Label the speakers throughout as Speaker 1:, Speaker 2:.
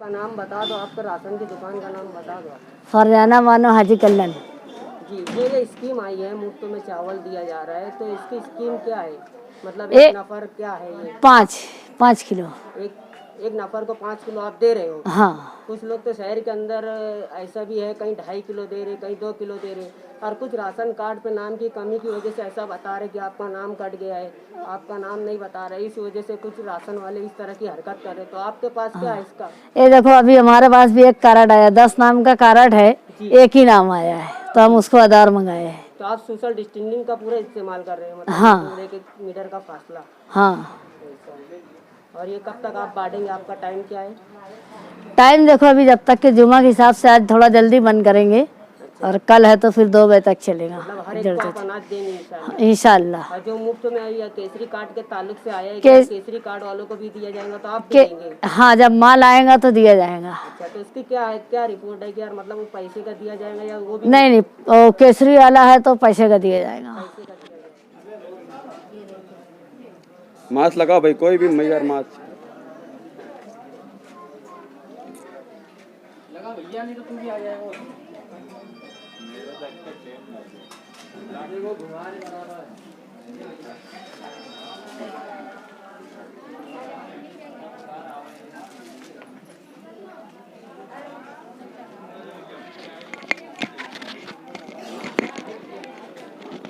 Speaker 1: का नाम बता दो, आपका राशन की दुकान का नाम बता दो।
Speaker 2: फरजाना बानो हाजी कल्याण।
Speaker 1: जी, ये स्कीम आई है, मुफ्त में चावल दिया जा रहा है, तो इसकी स्कीम क्या है? मतलब
Speaker 2: ए
Speaker 1: एक नफर क्या है ये?
Speaker 2: 5 किलो।
Speaker 1: एक एक नफर को 5 किलो आप दे रहे हो।
Speaker 2: हाँ,
Speaker 1: कुछ लोग तो शहर के अंदर ऐसा भी है, कहीं 2.5 किलो दे रहे, कहीं 2 किलो दे रहे, और कुछ राशन कार्ड पे नाम की कमी की वजह से ऐसा बता रहे कि आपका नाम कट गया है, आपका नाम नहीं बता रहे, इस वजह से कुछ राशन वाले इस तरह की हरकत कर रहे। तो आपके पास क्या है इसका?
Speaker 2: ये देखो अभी हमारे पास भी एक कार्ड आया, 10 नाम का कार्ड है, एक ही नाम आया है तो हम उसको आधार मंगाए हैं।
Speaker 1: तो आप सोशल डिस्टेंसिंग का पूरा इस्तेमाल कर रहे हैं, मतलब
Speaker 2: हाँ।
Speaker 1: 1.5 मीटर का फासला।
Speaker 2: हाँ,
Speaker 1: और ये कब तक आप बांटेंगे? आपका टाइम क्या है?
Speaker 2: टाइम देखो अभी जब तक के जुमा के हिसाब से आज थोड़ा जल्दी बंद करेंगे और कल है तो फिर 2 बजे तक चलेगा।
Speaker 1: मतलब हर एक को आप अनाज देंगे इंशाल्लाह।
Speaker 2: इंशाल्लाह।
Speaker 1: और जो मुफ्त में आई है केसरी कार्ड के ताल्लुक से आया है,
Speaker 2: के,
Speaker 1: केसरी कार्ड वालों को भी दिया जाएगा, तो आप भी
Speaker 2: के
Speaker 1: देंगे?
Speaker 2: हाँ, जब माल आएगा तो दिया जाएगा।
Speaker 1: अच्छा, तो इसकी क्या है, क्या रिपोर्ट है कि यार मतलब वो पैसे का दिया जाएगा या वो भी
Speaker 2: नहीं नहीं, वो केसरी वाला है तो पैसे का दिया जाएगा।
Speaker 1: पैसे का दिया जाएगा?
Speaker 3: मास्क लगाओ भाई, कोई भी मगर मास्क
Speaker 1: लगा भैया, नहीं तो तू भी आ जाएगा।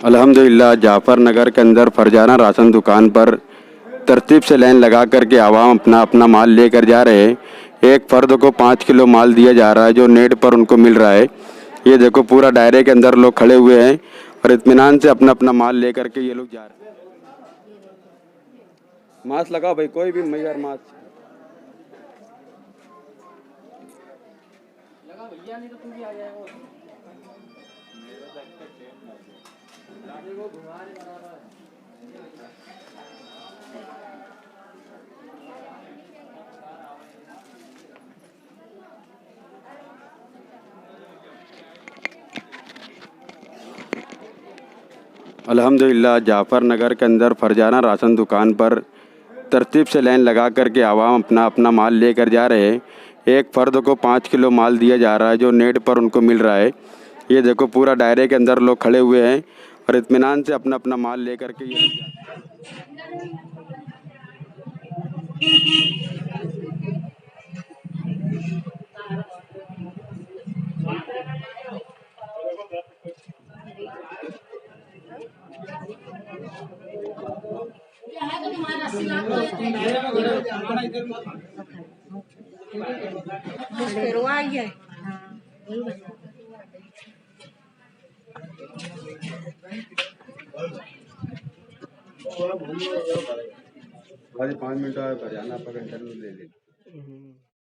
Speaker 3: अल्हम्दुलिल्लाह जाफर नगर के अंदर फरजाना राशन दुकान पर तरतीब से लाइन लगा करके आवाम अपना अपना माल लेकर जा रहे हैं। एक फर्द को 5 किलो माल दिया जा रहा है जो नेट पर उनको मिल रहा है। ये देखो पूरा दायरे के अंदर लोग खड़े हुए हैं और इत्मीनान से अपना अपना माल लेकर के ये लोग जा रहे हैं। मास्क लगाओ भाई, कोई भी मगर मास्क
Speaker 1: लगा भैया, नहीं तो तू भी आ जाएगा।
Speaker 3: अल्हम्दुलिल्लाह जाफर नगर के अंदर फरजाना राशन दुकान पर तरतीब से लाइन लगा करके आवाम अपना अपना माल लेकर जा रहे हैं। एक फ़र्द को 5 किलो माल दिया जा रहा है जो नेट पर उनको मिल रहा है। ये देखो पूरा दायरे के अंदर लोग खड़े हुए हैं और इत्मीनान से अपना अपना माल लेकर के ये लोग जा रहे हैं। आज 5 मिनट और जाना, आप इंटरव्यू ले लें।